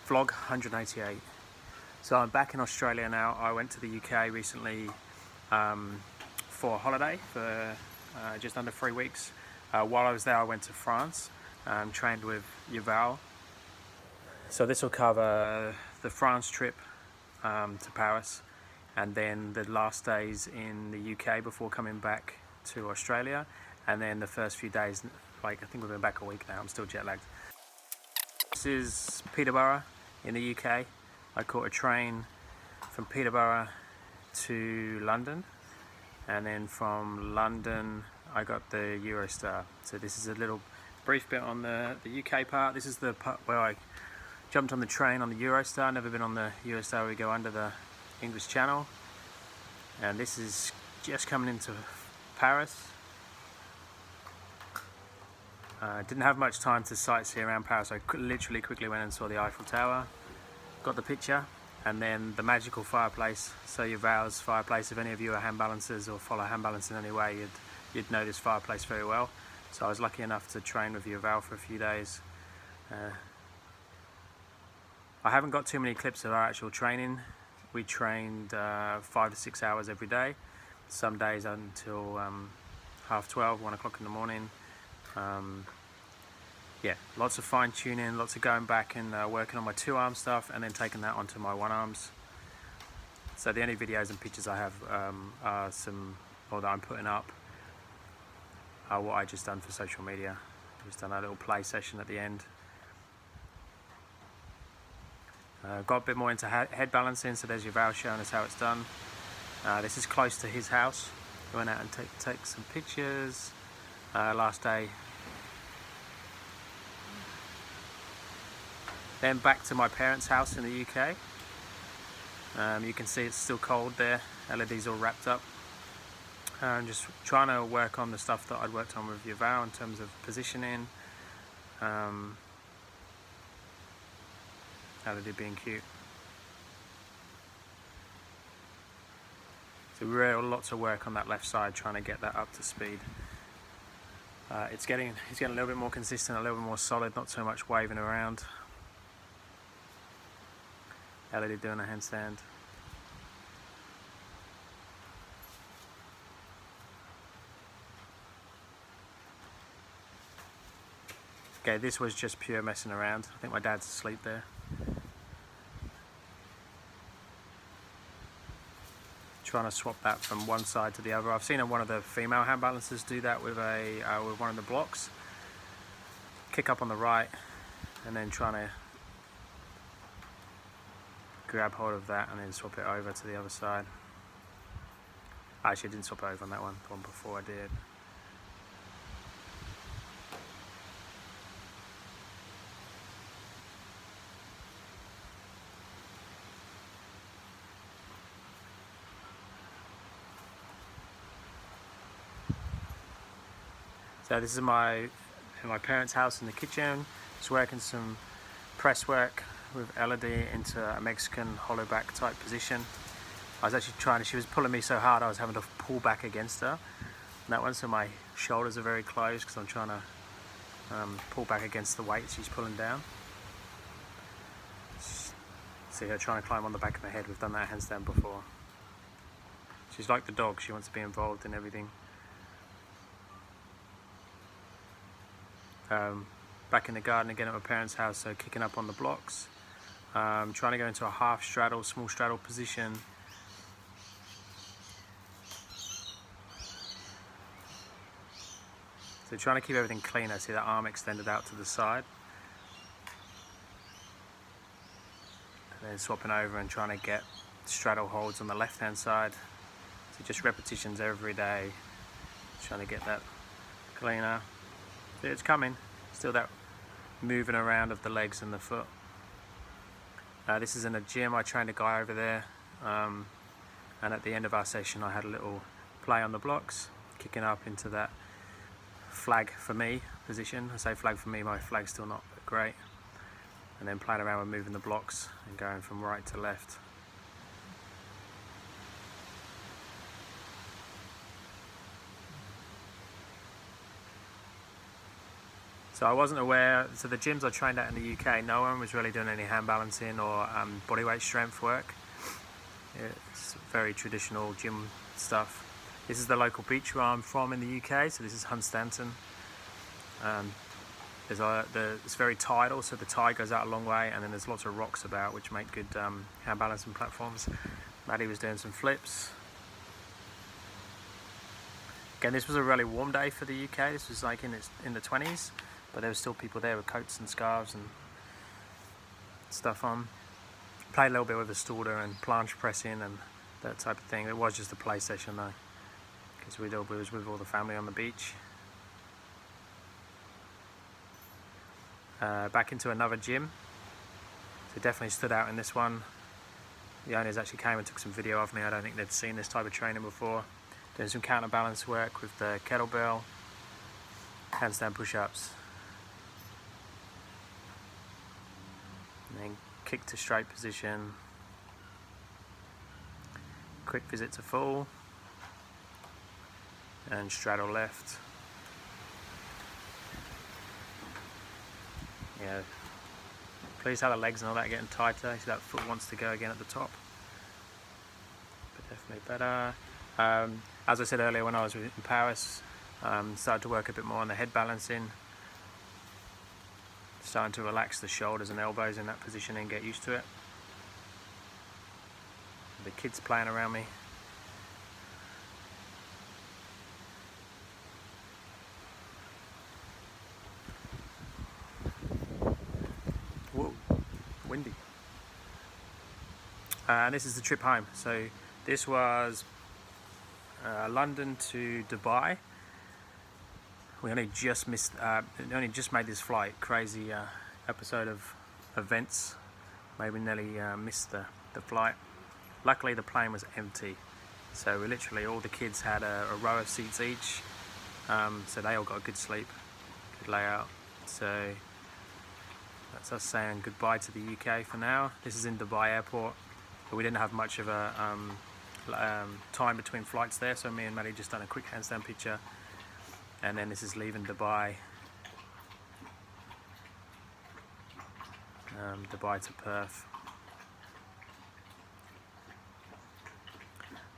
Vlog 188. So I'm back in Australia now. I went to the UK recently for a holiday for just under 3 weeks. While I was there, I went to France, trained with Yuval. So this will cover the France trip to Paris, and then the last days in the UK before coming back to Australia, and then the first few days, like I think we've been back a week now, I'm still jet lagged. This is Peterborough in the UK. I caught a train from Peterborough to London, and then from London I got the Eurostar. So this is a little brief bit on the UK part. This is the part where I jumped on the train on the Eurostar. Never been on the Eurostar where we go under the English Channel. And this is just coming into Paris. Didn't have much time to sightsee around Paris. I literally quickly went and saw the Eiffel Tower, got the picture, and then the magical fireplace. So Yuval's fireplace, if any of you are hand balancers or follow hand balance in any way, you'd know this fireplace very well. So I was lucky enough to train with Yuval for a few days. I haven't got too many clips of our actual training. We trained 5 to 6 hours every day, some days until 12:30, 1 o'clock in the morning. Yeah, lots of fine tuning, lots of going back and working on my 2-arm stuff, and then taking that onto my 1-arms. So the only videos and pictures I have are that I'm putting up are what I just done for social media. Just done a little play session at the end. Got a bit more into head balancing, so there's Yuval showing us how it's done. This is close to his house. We went out and take some pictures last day. Then back to my parents' house in the UK. You can see it's still cold there. LED's all wrapped up. I'm just trying to work on the stuff that I'd worked on with Yuval in terms of positioning. LED being cute. So lots of work on that left side, trying to get that up to speed. He's getting a little bit more consistent, a little bit more solid, not so much waving around. LED doing a handstand. Okay, this was just pure messing around. I think my dad's asleep there. Trying to swap that from one side to the other. I've seen one of the female hand balancers do that with one of the blocks. Kick up on the right, and then trying to grab hold of that and then swap it over to the other side. Actually, I didn't swap it over on that one. The one before I did. So this is my parents' house in the kitchen. Just working some press work with Elodie into a Mexican hollow back type position. I was actually she was pulling me so hard I was having to pull back against her. And that one, so my shoulders are very close because I'm trying to pull back against the weight she's pulling down. See her trying to climb on the back of my head. We've done that handstand before. She's like the dog, she wants to be involved in everything. Back in the garden again at my parents' house, so kicking up on the blocks. Trying to go into a half straddle, small straddle position. So trying to keep everything cleaner, see that arm extended out to the side. And then swapping over and trying to get straddle holds on the left hand side. So just repetitions every day, trying to get that cleaner. See, it's coming, still that moving around of the legs and the foot. This is in a gym. I trained a guy over there, and at the end of our session I had a little play on the blocks, kicking up into that flag for me position. I say flag for me, my flag's still not great. And then playing around with moving the blocks and going from right to left. So I wasn't aware, so the gyms I trained at in the UK, no one was really doing any hand balancing or bodyweight strength work. It's very traditional gym stuff. This is the local beach where I'm from in the UK, so this is Handstand. It's very tidal, so the tide goes out a long way, and then there's lots of rocks about which make good hand balancing platforms. Maddie was doing some flips. Again, this was a really warm day for the UK. This was like in the 20s, but there were still people there with coats and scarves and stuff on. Played a little bit with the Storder and planche pressing and that type of thing. It was just a play session though, because we was with all the family on the beach. Back into another gym. So definitely stood out in this one. The owners actually came and took some video of me. I don't think they'd seen this type of training before. Doing some counterbalance work with the kettlebell, handstand push-ups, and then kick to straight position, quick visit to full, and straddle left. Yeah, please how the legs and all that are getting tighter. See that foot wants to go again at the top, but definitely better. As I said earlier, when I was in Paris, started to work a bit more on the head balancing, starting to relax the shoulders and elbows in that position and get used to it. The kids playing around me. Whoa, windy. And this is the trip home. So this was London to Dubai. We only just made this flight. Crazy episode of events. Maybe nearly missed the flight. Luckily the plane was empty, so we literally, all the kids had a row of seats each, so they all got a good sleep, good layout. So that's us saying goodbye to the UK for now. This is in Dubai airport, but we didn't have much of a time between flights there, so me and Maddie just done a quick handstand picture, and then this is leaving Dubai, Dubai to Perth.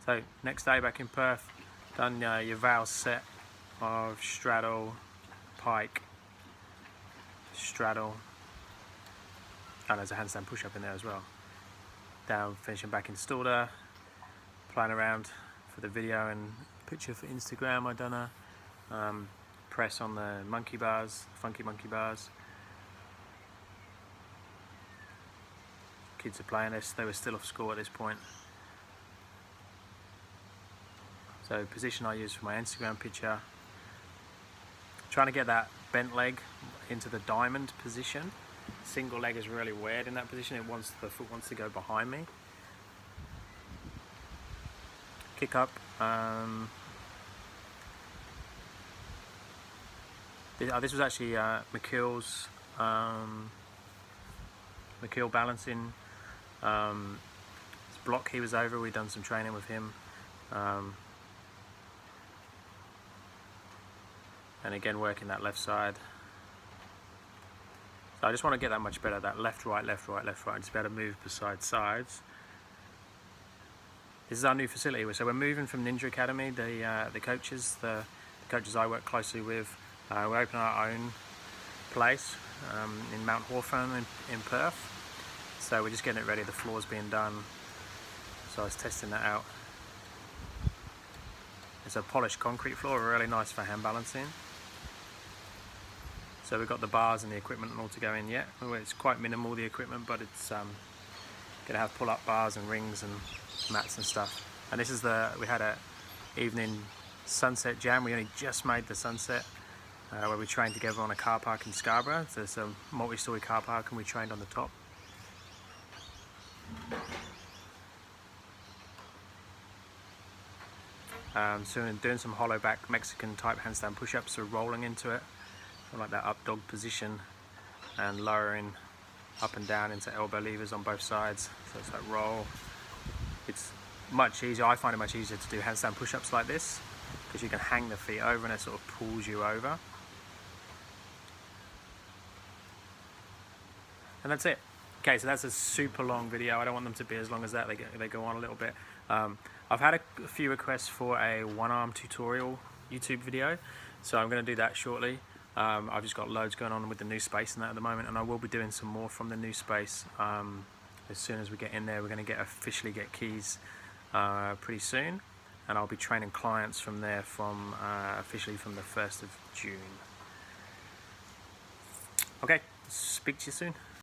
So next day back in Perth, done Yuval's set of straddle, pike, straddle, and there's a handstand push-up in there as well. Down, finishing back in Storder, playing around for the video and picture for Instagram. I done a press on the monkey bars, funky monkey bars. Kids are playing this, they were still off school at this point. So position I use for my Instagram picture. Trying to get that bent leg into the diamond position. Single leg is really weird in that position. The foot wants to go behind me. Kick up. This was actually McKeel's McKeel balancing. This block he was over. We'd done some training with him. And again working that left side. So I just want to get that much better, that left, right, left, right, left, right, just be able to move beside sides. This is our new facility, so we're moving from Ninja Academy, the coaches I work closely with. We're opening our own place in Mount Hawthorne in Perth. So we're just getting it ready, the floor's being done. So I was testing that out. It's a polished concrete floor, really nice for hand balancing. So we've got the bars and the equipment and all to go in yet. It's quite minimal, the equipment, but it's going to have pull-up bars and rings and mats and stuff. And this is we had a evening sunset jam. We only just made the sunset where we trained together on a car park in Scarborough. So it's a multi-story car park and we trained on the top. So we're doing some hollow back Mexican type handstand push-ups, so rolling into it. I like that up dog position and lowering up and down into elbow levers on both sides. So it's that roll. It's much easier, I find it much easier to do handstand push-ups like this because you can hang the feet over and it sort of pulls you over. and that's it. Okay, so that's a super long video. I don't want them to be as long as that. They go on a little bit. I've had a few requests for a one-arm tutorial YouTube video, so I'm going to do that shortly. I've just got loads going on with the new space and that at the moment, and I will be doing some more from the new space. As soon as we get in there, we're going to officially get keys pretty soon, and I'll be training clients from there officially from the 1st of June. Okay, speak to you soon.